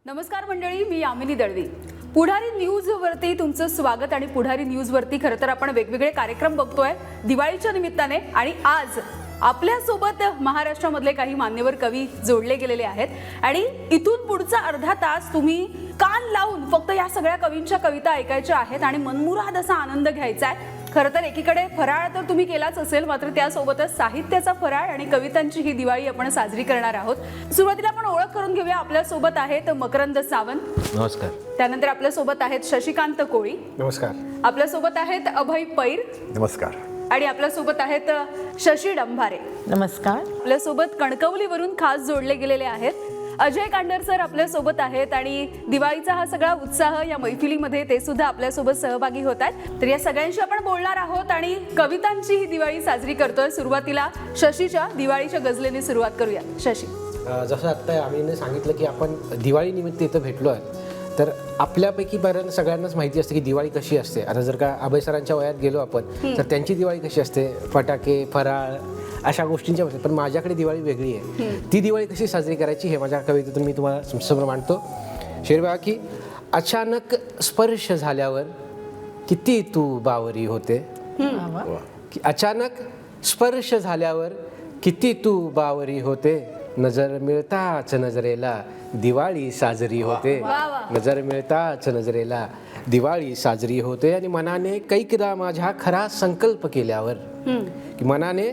नमस्कार मंडळी, मी यामिनी दळवी. पुढारी न्यूज वरती तुमचं स्वागत. आणि पुढारी न्यूज वरती खरं तर आपण वेगवेगळे कार्यक्रम बघतोय दिवाळीच्या निमित्ताने. आणि आज आपल्या सोबत महाराष्ट्रामधले काही मान्यवर कवी जोडले गेलेले आहेत. आणि इथून पुढचा अर्धा तास तुम्ही कान लावून फक्त या सगळ्या कवींच्या कविता ऐकायच्या आहेत आणि मनमुराद असा आनंद घ्यायचा आहे. खरं तर एकीकडे फराळ तर तुम्ही केलाच असेल, मात्र त्यासोबतच साहित्याचा फराळ आणि कवितांची ही दिवाळी आपण साजरी करणार आहोत. सुरुवातीला आपण ओळख करून घेऊया. आपल्या सोबत आहेत मकरंद सावंत. नमस्कार. त्यानंतर आपल्या सोबत आहेत शशिकांत कोळी. नमस्कार. आपल्या सोबत आहेत अभय पैर. नमस्कार. आणि आपल्या सोबत आहेत शशी डंभारे. नमस्कार. आपल्या सोबत कणकवलीवरून खास जोडले गेलेले आहेत अजय कांडर सर आपल्या सोबत आहेत. आणि दिवाळीचा हा सगळा उत्साह या मैफिलीमध्ये ते सुद्धा आपल्या सोबत सहभागी होत आहेत. तर या सगळ्यांशी आपण बोलणार आहोत आणि कवितांची ही दिवाळी साजरी करतोय. सुरुवातीला शशीच्या दिवाळीच्या गझलेने सुरुवात करूया. शशी, जसं आत्ता आम्ही सांगितलं की आपण दिवाळी निमित्त इथं भेटलो आहे, तर आपल्यापैकी बऱ्याच सगळ्यांनाच माहिती असते की दिवाळी कशी असते. आता जर का अभय सरांच्या वयात गेलो आपण तर त्यांची दिवाळी कशी असते, फटाके, फराळ अशा गोष्टींच्या असते. पण माझ्याकडे दिवाळी वेगळी आहे. ती दिवाळी कशी साजरी करायची हे माझ्या कवितेतून मी तुम्हाला समोर मांडतो. शेर बघा की अचानक स्पर्श झाल्यावर किती तू बावरी होते. की अचानक स्पर्श झाल्यावर किती तू बावरी होते. नजर मिळताच नजरेला दिवाळी साजरी होते. नजर मिळताच नजरेला दिवाळी साजरी होते. आणि मनाने कैकदा माझ्या खरा संकल्प केल्यावर, की मनाने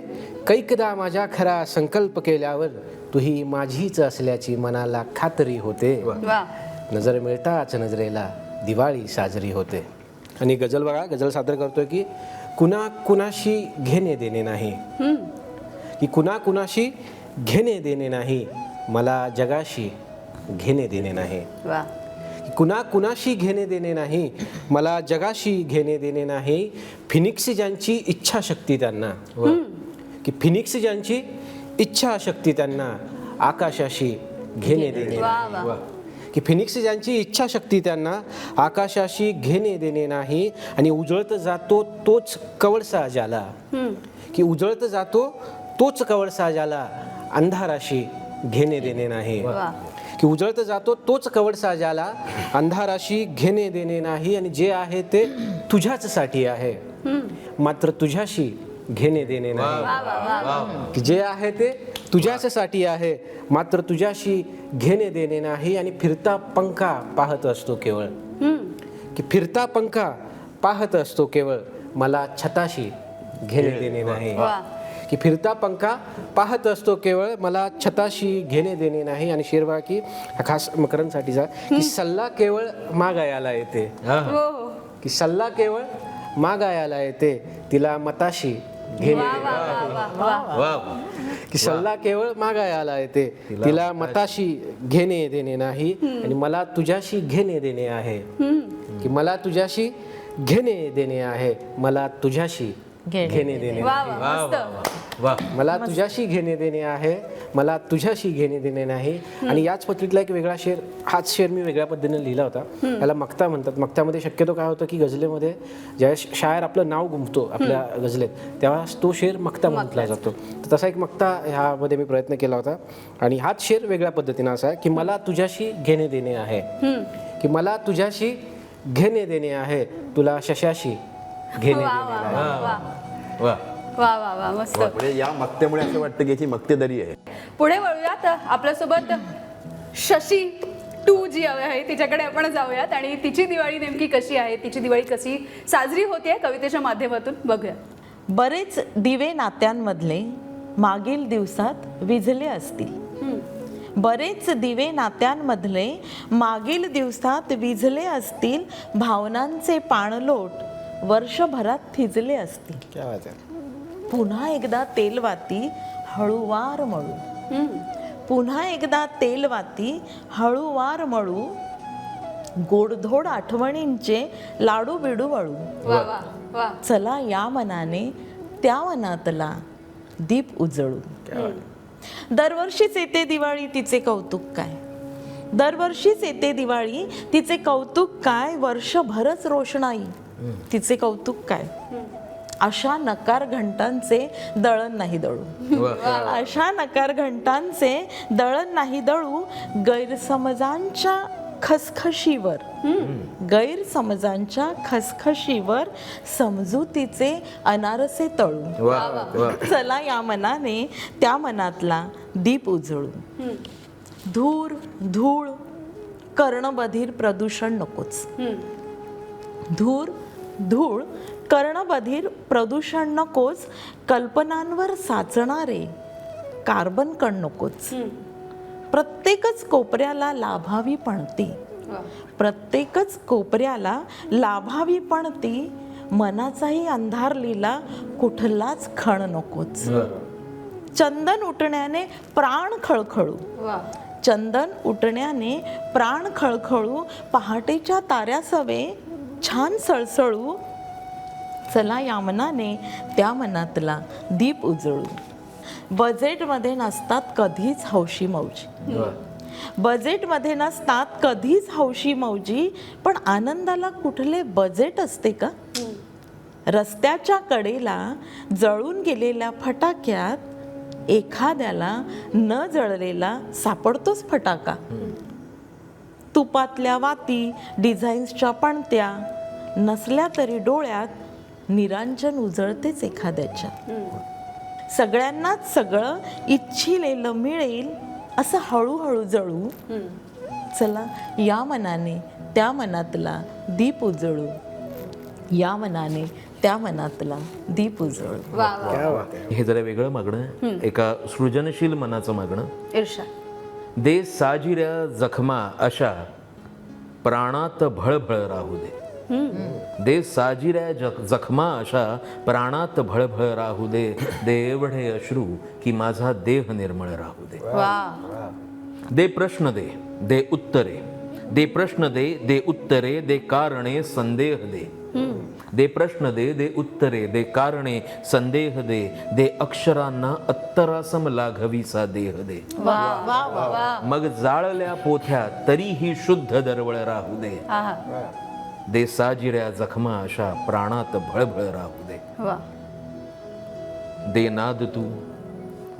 कैकदा माझ्या खरा संकल्प केल्यावर तुही माझीच असल्याची मनाला खात्री होते. नजर मिळताच नजरेला दिवाळी साजरी होते. आणि गझल बघा, गझल सादर करतोय की कुणा कुणाशी घेणे देणे नाही, की कुणा कुणाशी घेणे देणे नाही, मला जगाशी घेणे देणे नाही. कुणा कुणाशी घेणे देणे नाही, मला जगाशी घेणे देणे नाही. फिनिक्स ज्यांची इच्छाशक्ती त्यांना, की फिनिक्स ज्यांची इच्छाशक्ती त्यांना आकाशाशी घेणे देणे नाही. की फिनिक्स ज्यांची इच्छाशक्ती त्यांना आकाशाशी घेणे देणे नाही. आणि उजळत जातो तोच कवळसा ज्याला, की उजळत जातो तोच कवळसा ज्याला अंधाराशी घेणे देणे नाही. की उजळत जातो तोच कवळसा ज्याला अंधाराशी घेणे देणे नाही. आणि जे आहे ते तुझ्याच साठी आहे, मात्र तुझ्याशी घेणे देणे नाही. की जे आहे ते तुझ्याच साठी आहे, मात्र तुझ्याशी घेणे देणे नाही. आणि फिरता पंखा पाहत असतो केवळ, की फिरता पंखा पाहत असतो केवळ, मला छताशी घेणे देणे नाही. की फिरता पंखा पाहत असतो केवळ, मला छताशी घेणे देणे नाही. आणि शेरबा की खास मकरांसाठीचा, की सल्ला केवळ मागायला येते, की सल्ला केवळ मागायला येते, तिला मताशी घेणे की सल्ला केवळ मागायला येते, तिला मताशी घेणे देणे नाही. आणि मला तुझ्याशी घेणे देणे आहे, की मला तुझ्याशी घेणे देणे आहे, मला तुझ्याशी घेणे देणे मला तुझ्याशी घेणे देणे आहे, मला तुझ्याशी घेणे देणे नाही. आणि याच पत्रिकेला एक वेगळा शेर, हाच शेर मी वेगळ्या पद्धतीने लिहिला होता. त्याला मक्ता म्हणतात. मक्त्यामध्ये शक्यतो काय होतं की गझलेमध्ये ज्यावेळेस शायर आपलं नाव गुंफतो आपल्या गझलेत, तेव्हा तो शेर मक्ता म्हटला जातो. तर तसा एक मक्ता ह्यामध्ये मी प्रयत्न केला होता. आणि हाच शेर वेगळ्या पद्धतीने असा आहे की मला तुझ्याशी घेणे देणे आहे, की मला तुझ्याशी घेणे देणे आहे, तुला शशाशी घेणे देणे आहे. वा वा वा वा, मस्त. म्हणजे या मक्त्यामुळे असं वाटतं की याची मक्तेदारी आहे. पुढे वळूयात. आपल्यासोबत शशी टू जी आहे तिच्याकडे आपण जाऊयात. आणि तिची दिवाळी नेमकी कशी आहे, तिची दिवाळी कशी साजरी होते कवितेच्या माध्यमातून बघूया. बरेच दिवे नात्यांमधले मागील दिवसात विझले असतील. बरेच दिवे नात्यांमधले मागील दिवसात विझले असतील. भावनांचे पाणलोट वर्षभरात थिजले असतील. क्या बात आहे. पुन्हा एकदा तेलवाती हळूवार मळू, पुन्हा एकदा तेलवाती हळूवार मळू, गोडधोड आठवणींचे लाडू बिडू वळू. चला या मनाने त्या मनातला दीप उजळू. दरवर्षीच येते दिवाळी, तिचे कौतुक काय. दरवर्षीच येते दिवाळी, तिचे कौतुक काय. वर्षभरच रोषणाई, तिचे कौतुक काय. अशा नकार घंटांचे दळण नाही दळू, अशा नकार घंटांचे दळण नाही दळू. गैरसमजांच्या खसखशीवर गैरसमजांच्या खसखशीवर समजुतीचे अनारसे तळू. वा वा. चला या मनाने त्या मनातला दीप उजळू. धूर धूळ कर्णबधीर प्रदूषण नकोच. धूर धूळ कर्णबधीर प्रदूषण नकोच. कल्पनांवर साचणारे कार्बन कण नकोच. प्रत्येकच कोपऱ्याला लाभावी पणती. प्रत्येकच कोपऱ्याला लाभावी पणती. मनाचाही अंधार लिहिला कुठलाच खण नकोच. चंदन उठण्याने प्राण खळखळू. चंदन उठण्याने प्राण खळखळू. पहाटेच्या ताऱ्यासवे छान सळसळू. चला या मनाने त्या मनातला दीप उजळू. बजेटमध्ये नसतात कधीच हौशी मौजी. बजेटमध्ये नसतात कधीच हौशी मौजी. पण आनंदाला कुठले बजेट असते का? रस्त्याच्या कडेला जळून गेलेल्या फटाक्यात एखाद्याला न जळलेला सापडतोच फटाका. तुपातल्या वाती डिझाईन्सच्या पणत्या नसल्या तरी डोळ्यात निरांजन उजळतेच एखाद्याच्या. सगळ्यांनाच सगळं इच्छिलेलं मिळेल असं हळूहळू जळू. चला या मनाने त्या मनातला दीप उजळू. या मनाने त्या मनातला दीप उजळू. हे जरा वेगळं मागणं, एका सृजनशील मनाचं मागणं. इर्षा दे साजिऱ्या जखमा अशा प्राणात भळभळ राहू दे. दे साजिऱ्या जखमा अशा प्राणात भळभळ राहू दे. दे एवढे अश्रू की माझा देह निर्मळ राहू दे. दे प्रश्न दे, दे उत्तरे. दे प्रश्न दे, दे उत्तरे. दे कारणे संदेह दे. दे प्रश्न दे, दे उत्तरे. दे कारणे संदेह दे. दे अक्षरांना अत्तरासम लाघवीचा देह दे. मग जाळल्या पोथ्या तरीही शुद्ध दरवळ राहू दे. दे साजिऱ्या जखमा अशा प्राणात भळभळ राहू दे. दे नाद तू,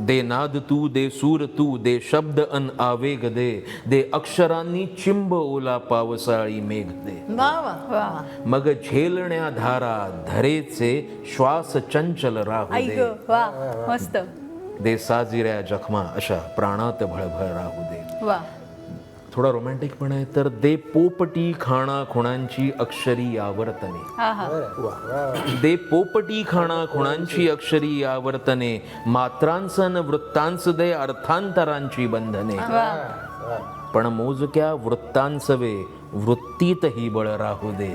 दे नाद तू. दे सूर तू. दे शब्द अन आवेग दे. दे अक्षरांनी चिंब ओला पावसाळी मेघ दे. मग झेलण्या धारा धरेचे श्वास चंचल राहू दे. मस्त. दे साजिऱ्या जखमा अशा प्राणात भळभळ राहू दे. थोडा रोमॅन्टिक पण आहे तर दे पोपटी खाणा खुणांची अक्षरी आवर्तने. दे पोपटी खाणा खुणांची अक्षरी आवर्तने. मात्रांसन वृत्तांस दे अर्थांतरांची बंधने. पण मोजक्या वृत्तांसवे वृत्तीतही बळ राहू दे.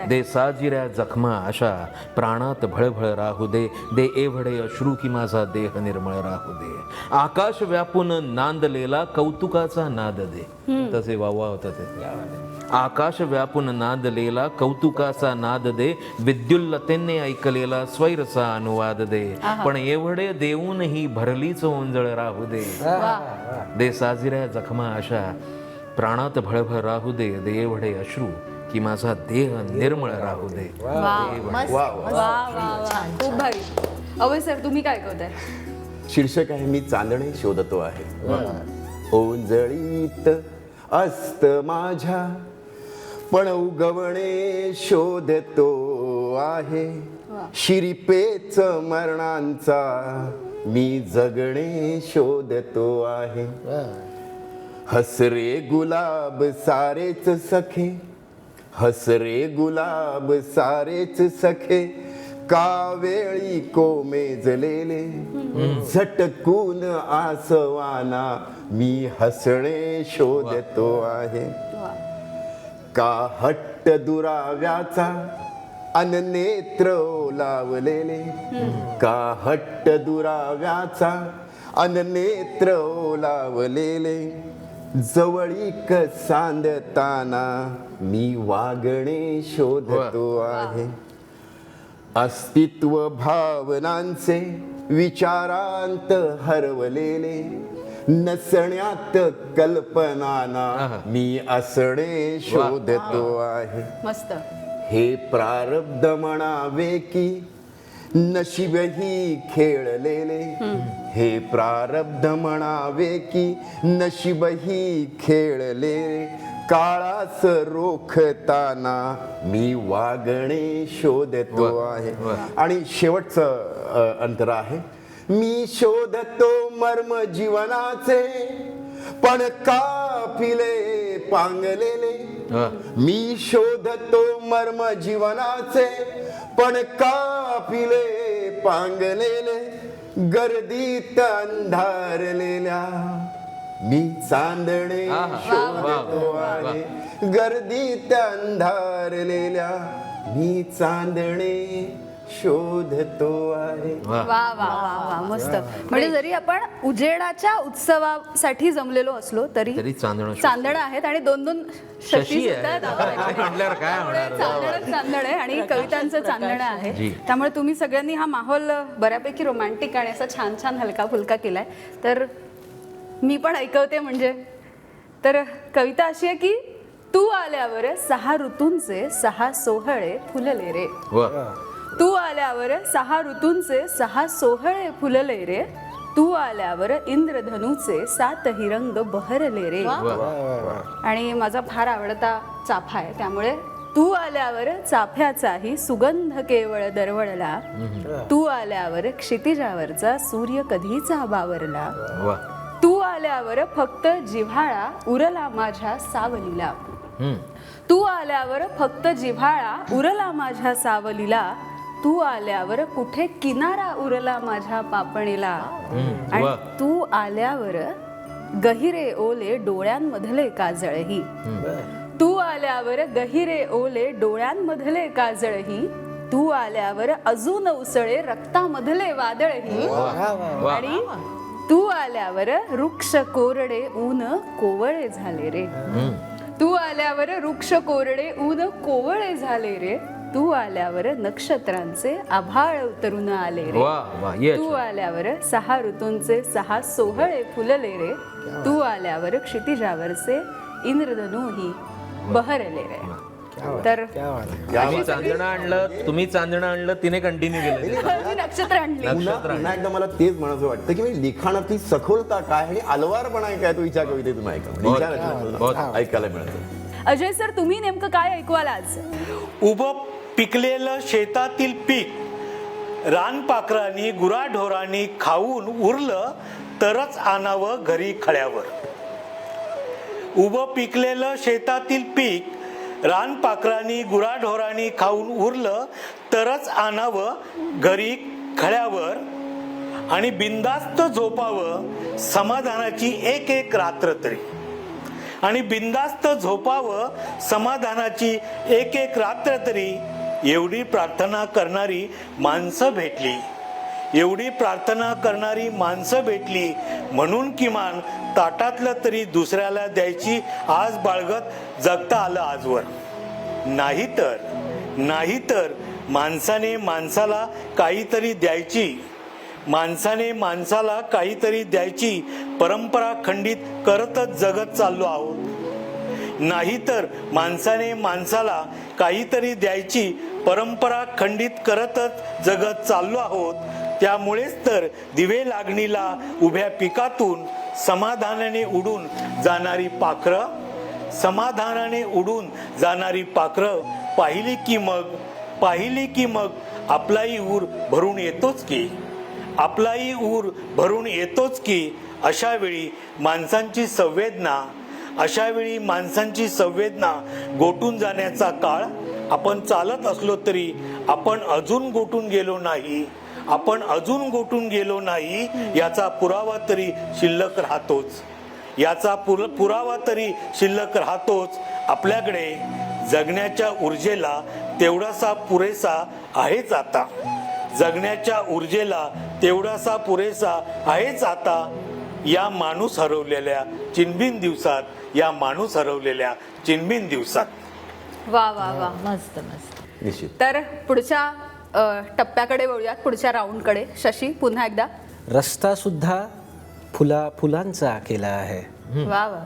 दे साजिऱ्या जखमा अशा प्राणात भळभळ राहू दे. दे एवढे अश्रू की माझा देह निर्मळ राहू दे. आकाश व्यापून नांदलेला कौतुकाचा नाद दे. तसे वावा होता ते. आकाश व्यापून नांदलेला कौतुकाचा नाद दे. विद्युल्लतेने ऐकलेला स्वैरचा अनुवाद दे. पण एवढे देऊनही भरलीच ओंजळ राहू दे. दे साजिऱ्या जखमा अशा प्राणात भळभळ राहू दे. दे एवढे अश्रू की माझा देह निर्मळ राहू दे. खूप भारी. अवय सर तुम्ही काय ऐकवताय? शीर्षक आहे मी चांदणे शोधतो आहे. ओंजळीत अस्त माझ्या पण उगवणे शोधतो आहे. शिरीपेच मरणांचा मी जगणे शोधतो आहे. हसरे गुलाब सारेच सखे. हसरे गुलाब सारेच सखे. कावेळी कोमेजलेले झटकून आसवाना मी हसणे शोधतो आहे. का हट्ट दुराव्याचा अननेत्र ओलावलेले. का हट्ट दुराव्याचा अननेत्र ओलावलेले. जवळीक सांदताना मी वागणे शोधतो आहे. अस्तित्व भावनांचे विचारांत हरवलेले. नसण्यात कल्पनाना मी असणे शोधतो आहे. मस्त. हे प्रारब्ध म्हणावे की नशीबही खेळलेले हे प्रारब्ध म्हणावे की नशीबही खेळलेले काळास रोखताना मी वागणे शोधतो आहे. आणि शेवटचं अंतर आहे, मी शोधतो मर्म जीवनाचे पण काफिले पांगलेले. मी शोधतो मर्म जीवनाचे पण काफिले पांगलेले गर्दीत अंधारलेल्या मी चांदणे शोधतो आहे. गर्दीत अंधारलेल्या मी चांदणे शोधतो आहे. वा वा वा वा मस्त. म्हणजे जरी आपण उजेडाच्या उत्सवासाठी जमलेलो असलो तरी चांदणं आहेत आणि दोन दोन शशी सुद्धा आहेत आपल्याकडे. म्हटल्यावर काय होणार. चांदण आहे आणि कवितांचं चांदणं आहे. त्यामुळे तुम्ही सगळ्यांनी हा माहोल बऱ्यापैकी रोमॅन्टिक आणि असा छान छान हलका फुलका केलाय. तर मी पण ऐकवते म्हणजे. तर कविता अशी आहे की तू आल्यावर 6 ऋतूंचे 6 सोहळे फुलले रे. तू आल्यावर 6 ऋतूंचे 6 सोहळे फुलले रे. तू आल्यावर इंद्रधनुचे 7ही रंग बहरले रे. आणि माझा फार आवडता चाफा आहे त्यामुळे तू आल्यावर चाफ्याचाही सुगंध केवळ दरवळला. तू आल्यावर क्षितिजावरचा सूर्य कधीचा बावरला. तू आल्यावर फक्त जिव्हाळा उरला माझ्या सावलीला. तू आल्यावर फक्त जिव्हाळा उरला माझ्या सावलीला. तू आल्यावर कुठे किनारा उरला माझ्या पापणीला. आणि तू आल्यावर गहिरे ओले डोळ्यांमधले काजळही. तू आल्यावर गहिरे ओले डोळ्यांमधले काजळही. तू आल्यावर अजून उसळे रक्तामधले वादळही. आणि तू आल्यावर वृक्ष कोरडे ऊन कोवळे झाले रे. तू आल्यावर वृक्ष कोरडे ऊन कोवळे झाले रे. तू आल्यावर नक्षत्रांचे आभाळ उतरून आले रे. तू आल्यावर 6 ऋतूंचे 6 सोहळे फुलले रे. तू आल्यावर क्षितिजावरचे इंद्रधनुही बहरले रे. तर चांदणं आणलं, तुम्ही चांदणं आणलं, तिने कंटिन्यू केलं. नक्षत्र आणली. पुन्हा एकदा मला तेच म्हणायचं वाटतं की मी लिखाणातली सखोलता काय आणि अलवारपणा काय तो हिच्या कवितेतून ऐकायला मिळतं. अजय सर, तुम्ही नेमकं काय ऐकवाल आज? उभं पिकलेलं शेतातील पीक रानपाखरांनी गुराढोरांनी खाऊन उरलं तरच आणावं घरी खळ्यावर. उभं पिकलेलं शेतातील पीक रानपाखरांनी गुराढोरांनी खाऊन उरलं तरच आणावं घरी खळ्यावर. आणि बिंदास्त झोपावं समाधानाची एक एक रात्र तरी. आणि बिंदास्त झोपावं समाधानाची एक एक रात्र तरी. एवढी प्रार्थना करणारी माणसं भेटली. एवढी प्रार्थना करणारी माणसं भेटली म्हणून किमान ताटातलं तरी दुसऱ्याला द्यायची आज बाळगत जगता आलं आजवर. नाहीतर माणसाने माणसाला काहीतरी द्यायची. माणसाने माणसाला काहीतरी द्यायची परंपरा खंडित करतच जगत चाललो आहोत. नाहीतर माणसाने माणसाला काहीतरी द्यायची परंपरा खंडित करतच जगत चाललो आहोत. त्यामुळेच तर दिवे लागणीला उभ्या पिकातून समाधानाने उडून जाणारी पाखरं, समाधानाने उडून जाणारी पाखरं पाहिली की मग आपलाही ऊर भरून येतोच की. आपलाही ऊर भरून येतोच की. अशा वेळी माणसांची संवेदना गोटून जाण्याचा काळ. आपण चालत असलो तरी आपण अजून गोटून गेलो नाही याचा पुरावा तरी शिल्लक राहतोच. आपल्याकडे जगण्याच्या ऊर्जेला तेवढासा पुरेसा आहेच आता. जगण्याच्या ऊर्जेला तेवढासा पुरेसा आहेच आता. या माणूस हरवलेल्या चिनबिन दिवसात. वा वा वा, मस्त मस्त. निश्चित. तर पुढच्या टप्प्याकडे वळूयात, पुढच्या राऊंडकडे. शशी, पुन्हा एकदा. रस्ता सुद्धा फुलांचा केला आहे. वा वा.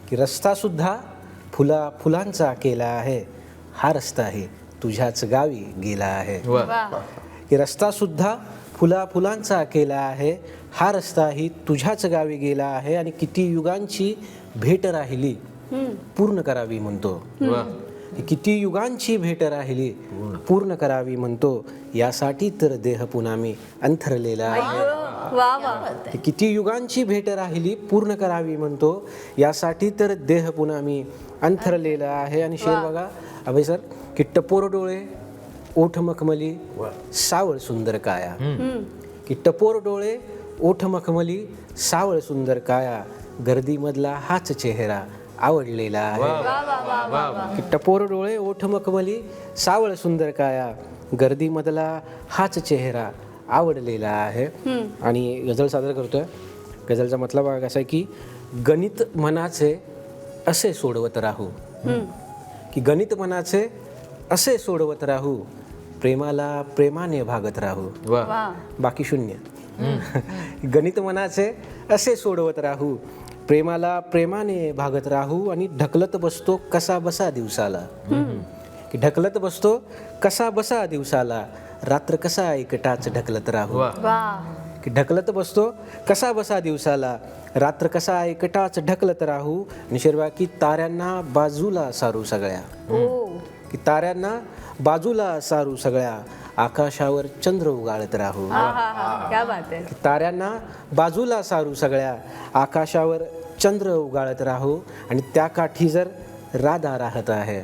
की रस्ता सुद्धा फुलांचा केला आहे. हा रस्ताही तुझ्याच गावी गेला आहे. वा. की रस्ता सुद्धा फुलांचा केला आहे, हा रस्ताही तुझ्याच गावी गेला आहे आणि किती युगांची भेट राहिली पूर्ण करावी म्हणतो. किती युगांची भेट राहिली पूर्ण करावी म्हणतो, यासाठी तर देह पुन्हा मी अंथरलेला आहे. वा वा. किती युगांची भेट राहिली पूर्ण करावी म्हणतो, यासाठी तर देह पुन्हा मी अंथरलेला आहे. आणि शेर बघा अभय सर, की टपोर डोळे ओठ मखमली सावळ सुंदर काया, की टपोर डोळे ओठ मखमली सावळ सुंदर काया, गर्दीमधला हाच चेहरा आवडलेला आहे. की टपोर डोळे ओठ मखमली सावळ सुंदर काया, गर्दीमधला हाच चेहरा आवडलेला आहे. आणि गझल सादर करतोय. गझलचा मतलब असा आहे की गणित मनाचे असे सोडवत राहू, की गणित मनाचे असे सोडवत राहू, प्रेमाला प्रेमाने भागत राहू, बाकी शून्य. गणित मनाचे असे सोडवत राहू, प्रेमाला प्रेमाने भागत राहू, आणि ढकलत बसतो कसा बसा दिवसाला, की ढकलत बसतो कसा बसा दिवसाला, रात्र कसा एकटाच ढकलत राहू, की ढकलत बसतो कसा बसा दिवसाला, रात्र कसा एकटाच ढकलत राहू. आणि शेरवा की ताऱ्यांना बाजूला सारू सगळ्या, की ताऱ्यांना बाजूला सारू सगळ्या, आकाशावर चंद्र उगाळत राहू. क्या बात आहे. ताऱ्यांना बाजूला सारू सगळ्या, आकाशावर चंद्र उगाळत राहू, आणि त्या काठी जर राधा राहत आहे,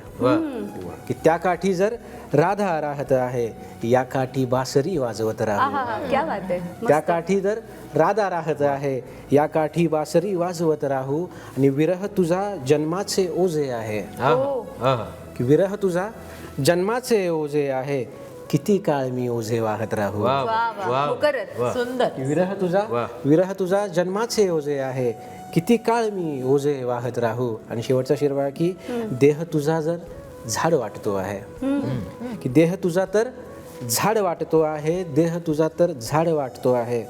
की त्या काठी जर राधा राहत आहे, या काठी बासरी वाजवत राहू. क्या बात आहे. त्या काठी जर राधा राहत आहे, या काठी बासरी वाजवत राहू. आणि विरह तुझा जन्माचे ओझे आहे, की विरह तुझा जन्माचे ओझे आहे, किती काळ मी ओझे वाहत राहू. सुंदर. विरह तुझा जन्माचे ओझे आहे, किती काळ मी ओझे वाहत राहू. आणि शेवटचा शिरवा की देह तुझा जर झाड वाटतो आहे, की देह तुझा तर झाड वाटतो आहे, देह तुझा तर झाड वाटतो आहे,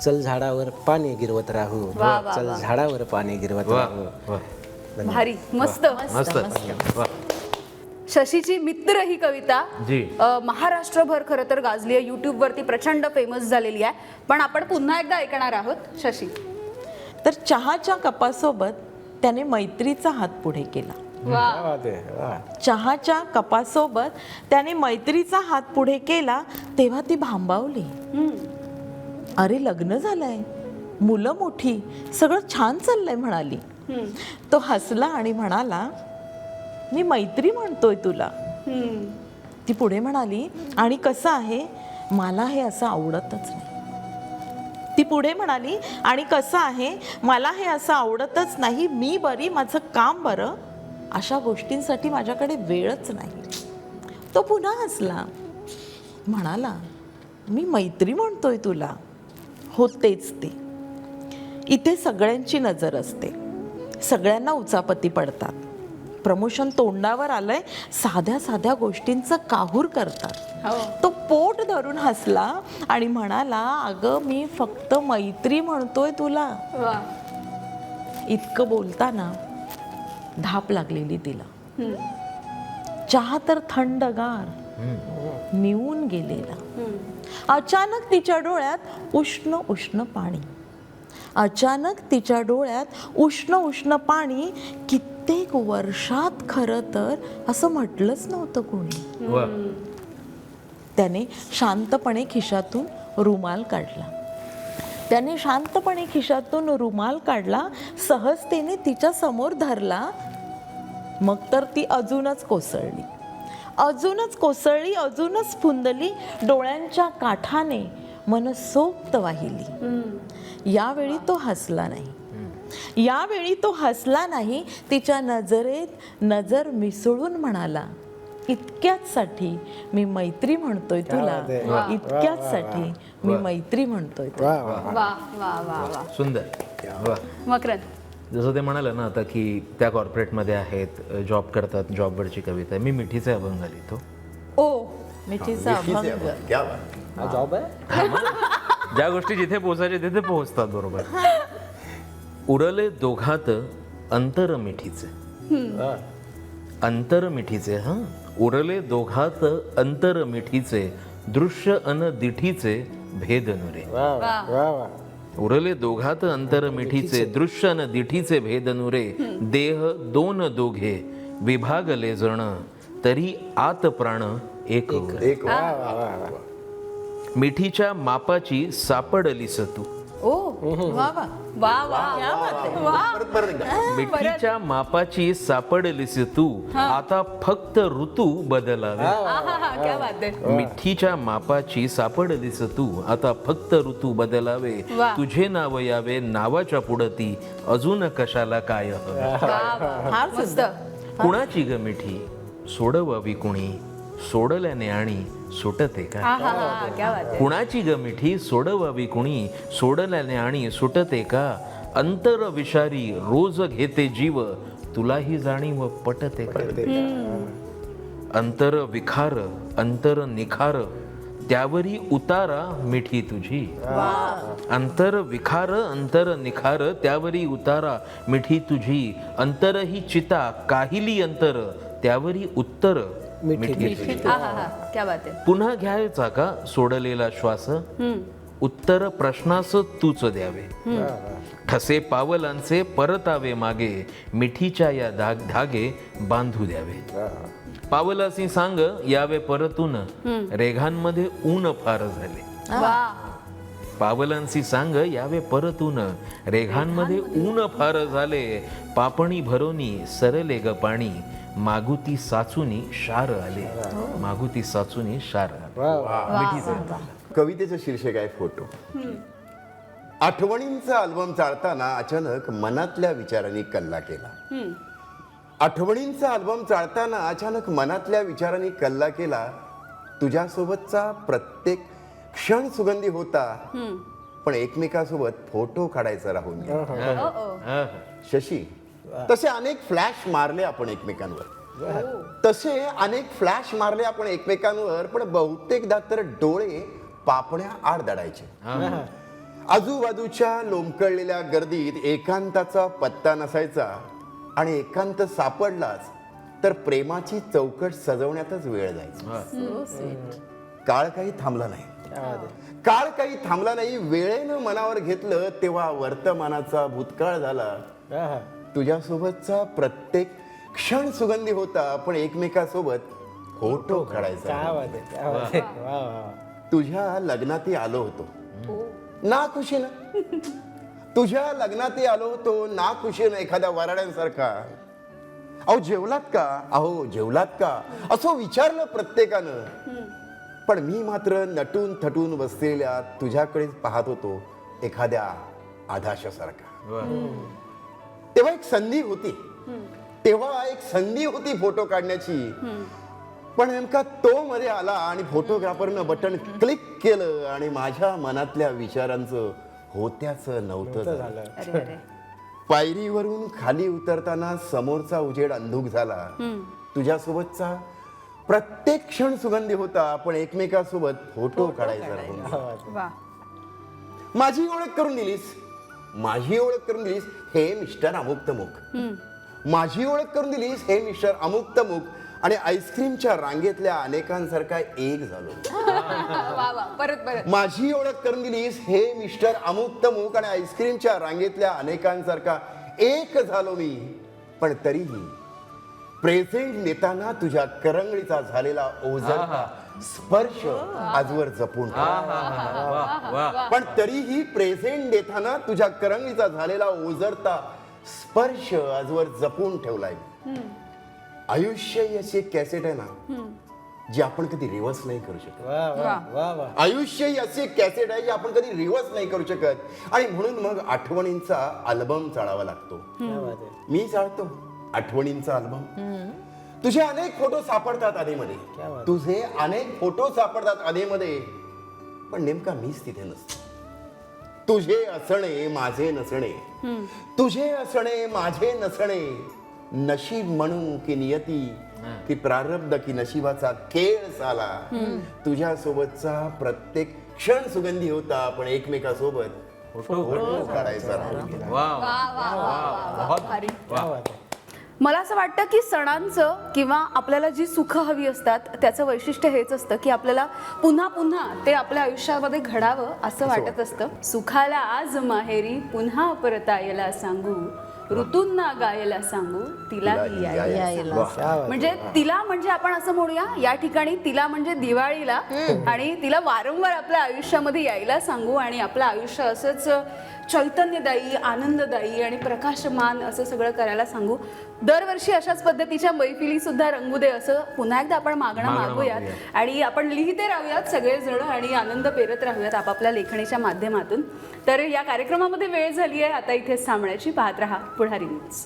चल झाडावर पाणी गिरवत राहू, चल झाडावर पाणी गिरवत राहू. भारी. मस्त. शशीची मित्र ही कविता जी. महाराष्ट्रभर खरं तर गाजली आहे, युट्यूब वरती प्रचंड फेमस झालेली आहे. पण आपण पुन्हा एकदा ऐकणार आहोत शशी. तर चहाच्या कपासोबत त्याने मैत्रीचा हात पुढे केला. चहाच्या कपासोबत त्याने मैत्रीचा हात पुढे केला, तेव्हा ती भांबावली. अरे लग्न झालंय, मुलं मोठी, सगळं छान चाललंय म्हणाली. तो हसला आणि म्हणाला, मी मैत्री म्हणतोय तुला. ती पुढे म्हणाली, आणि कसं आहे, मला हे असं आवडतच नाही. ती पुढे म्हणाली, आणि कसं आहे, मला हे असं आवडतच नाही, मी बरी, माझं काम बरं, अशा गोष्टींसाठी माझ्याकडे वेळच नाही. तो पुन्हा हसला, म्हणाला, मी मैत्री म्हणतोय तुला. होतेच ते. इथे सगळ्यांची नजर असते, सगळ्यांना उचापती पडतात, प्रमोशन तोंडावर आलंय, साध्या साध्या गोष्टींचं काहूर करतात. तो पोट धरून हसला आणि म्हणाला, अगं मी फक्त मैत्री म्हणतोय तुला. इतकं बोलताना धाप लागलेली तिला. चहा तर थंडगार, निवून गेलेला. अचानक तिच्या डोळ्यात उष्ण उष्ण पाणी. अचानक तिच्या डोळ्यात उष्ण उष्ण पाणी. कित्येक वर्षात खरं तर असं म्हटलंच नव्हतं कोणी. त्याने शांतपणे खिशातून रुमाल काढला. त्याने शांतपणे खिशातून रुमाल काढला, सहजतेने तिच्या समोर धरला. मग तर ती अजूनच कोसळली, अजूनच कोसळली, अजूनच फुंदली, डोळ्यांच्या काठाने मनसोक्त वाहिली. यावेळी तो हसला नाही. यावेळी तो हसला नाही. तिच्या नजरेत नजर मिसळून म्हणाला, इतक्याच साठी मी मैत्री म्हणतोय तुला. इतक्याच साठी मी मैत्री म्हणतोय तुला. वा वा वा वा. सुंदर. मकरंद. जसं ते म्हणालं ना आता की त्या कॉर्पोरेटमध्ये आहेत, जॉब करतात, जॉबवरची कविता आहे. मी मिठीचे अभंग लिहितो. ओ मिठीचा अभंग. क्या बात. जॉब आहे. ज्या गोष्टी जिथे पोहोचायचे तिथे पोहोचतात बरोबर. उरले दोघात अंतर मिठीचे. अंतर मिठीचे. उरले दोघात अंतर मिठीचे, दृश्य अन दिठीचे भेद नुरे. वा वा वा वा. उरले दोघात अंतर मिठीचे, दृश्य अन दिठीचे भेद नुरे. देह दोन दोघे विभागले जण, तरी आत प्राण एक. एक वा वा वा वा. मिठीच्या मापाची सापडलीस तू. ओ वा वा वा वा क्या बात आहे. वा परत एकदा. मिठीच्या मापाची सापडलीस तू, आता फक्त ऋतू बदलावे. आहा, क्या बात आहे. मिठीच्या मापाची सापडलीस तू, आता फक्त ऋतू बदलावे. वा. तुझे नाव यावे नावाच्या पुढती, अजून कशाला काय हवे. वा, वा. फार मस्त. सुंदर. कुणाची ग मिठी सोडवावी कुणी, सोडल्याने आणि सुटते का. आहा, हा, क्या बात आहे. कुणाची ग मिठी सोडवावी कुणी, सोडल्याने आणि सुटते का. अंतर विषारी रोज घेते जीव, तुलाही जाणीव पटते का. अंतर विखार अंतर निखार, त्यावरी उतारा मिठी तुझी. अंतर विखार अंतर निखार, त्यावरी उतारा मिठी तुझी. अंतर ही चिता काहिली अंतर, त्यावरी उत्तर मिठी तुझी. आहा, हा, क्या बात आहे. पुन्हा घ्यायचा का सोडलेला श्वास, उत्तर प्रश्नास तूच द्यावे. ठसे पावलांचे परतावे मागे, मिठीच्या या धागे बांधू द्यावे. पावलासी सांग यावे परतून, रेघांमध्ये ऊन फार झाले. वा पावलांसी सांग यावे परतून, रेघांमध्ये ऊन फार झाले. पापणी भरोनी सरले ग पाणी, मागुती साचुनी शार आले. मागुती साचुनी शार आले. मिठीचे. कवितेचं शीर्षक आहे फोटो. आठवणींचा अल्बम चाळताना अचानक मनातल्या विचारांनी कल्ला केला. आठवणींचा अल्बम चाळताना अचानक मनातल्या विचारांनी कल्ला केला. तुझ्यासोबतचा प्रत्येक क्षण सुगंधी होता, पण एकमेकासोबत फोटो काढायचा राहून गेला. शशी, तसे अनेक फ्लॅश मारले आपण एकमेकांवर, तसे अनेक फ्लॅश मारले आपण एकमेकांवर, पण बहुतेकदा तर डोळे पापण्या आड दडायचे. आजूबाजूच्या लोंबकळलेल्या गर्दीत एकांताचा पत्ता नसायचा, आणि एकांत सापडलाच तर प्रेमाची चौकट सजवण्यातच वेळ जायचा. काळ काही थांबला नाही. काळ काही थांबला नाही. वेळेनं मनावर घेतलं तेव्हा वर्तमानाचा भूतकाळ झाला. तुझ्यासोबतचा प्रत्येक क्षण सुगंधी होता, पण एकमेकासोबत फोटो काढायचा. तुझ्या लग्नातही आलो होतो ना खुशीनं. तुझ्या लग्नातही आलो होतो ना खुशीनं, एखाद्या वराड्यांसारखा. अहो जेवलात का, अहो जेवलात का असं विचारलं प्रत्येकानं. पण मी मात्र नटून थटून बसलेल्या तुझ्याकडेच पाहत होतो, एखाद्या आधाशासारखा. तेव्हा एक संधी होती, तेव्हा एक संधी होती फोटो काढण्याची. पण नेमका तो मध्ये आला आणि फोटोग्राफरनं बटन क्लिक केलं आणि माझ्या मनातल्या विचारांचं होत्याचं नव्हतं झालं. अरे अरे. पायरीवरून खाली उतरताना समोरचा उजेड अंधुक झाला. तुझ्यासोबतचा प्रत्येक क्षण सुगंधी होता, पण एकमेकासोबत फोटो काढायचा राहून गेला. वा माझी ओळख करून दिलीस, माझी ओळख करून दिलीस, हे मिस्टर अमुक तमुक. माझी ओळख करून दिलीस, हे मिस्टर अमुक तमुक. आणि आईस्क्रीमच्या रांगेतल्या अनेकांसारखा एक झालो. वा वा. परत परत. माझी ओळख करून दिलीस, हे मिस्टर अमुक तमुक. आणि आईस्क्रीमच्या रांगेतल्या अनेकांसारखा एक झालो मी. पण तरीही प्रेझेंट नेताना तुझ्या करंगळीचा झालेला ओझरता स्पर्श आजवर जपून ठेवला. पण तरीही प्रेझेंट देताना तुझ्या करंगळीचा झालेला ओझरता स्पर्श आजवर जपून ठेवलाय. आयुष्य ही अशी एक कॅसेट आहे ना, जी आपण कधी रिव्हर्स नाही करू शकत. आयुष्य ही अशी एक कॅसेट आहे जी आपण कधी रिव्हर्स नाही करू शकत. आणि म्हणून मग आठवणींचा अल्बम चाळावा लागतो. मी चाळतो आठवणींचा अल्बम. तुझे अनेक फोटो सापडतात आधीमध्ये, तुझे अनेक फोटो सापडतात आधीमध्ये, पण नेमका मीच तिथे नसतो. तुझे असणे माझे नसणे, तुझे असणे माझे नसणे. नशीब म्हणू की नियती, की प्रारब्ध की नशिबाचा खेळ झाला. तुझ्या सोबतचा प्रत्येक क्षण सुगंधी होता, पण एकमेकासोबत फोटो काढायचा राहून गेला. वा वा वा वा. भारी. मला असं वाटतं की सणांचं किंवा आपल्याला जी सुख हवी असतात त्याचं वैशिष्ट्य हेच असतं की आपल्याला पुन्हा पुन्हा ते आपल्या आयुष्यामध्ये घडावं असं वाटत असतं. सुखाला आज माहेरी पुन्हा परतायला सांगू, ऋतूंना गायला सांगू, तिलाही यायला वाह. म्हणजे तिला म्हणजे आपण असं म्हणूया या ठिकाणी तिला म्हणजे दिवाळीला, आणि तिला वारंवार आपल्या आयुष्यामध्ये यायला सांगू आणि आपलं आयुष्य असंच चैतन्यदायी, आनंददायी आणि प्रकाशमान असं सगळं करायला सांगू. दरवर्षी अशाच पद्धतीच्या मैफिली सुद्धा रंगू दे असं पुन्हा एकदा आपण मागणं मागूयात आणि आपण लिहिते राहूयात सगळेजण आणि आनंद पेरत राहूयात आपापल्या लेखणीच्या माध्यमातून. तर या कार्यक्रमामध्ये वेळ झाली आहे आता इथेच थांबण्याची. पाहत रहा पुढारी न्यूज.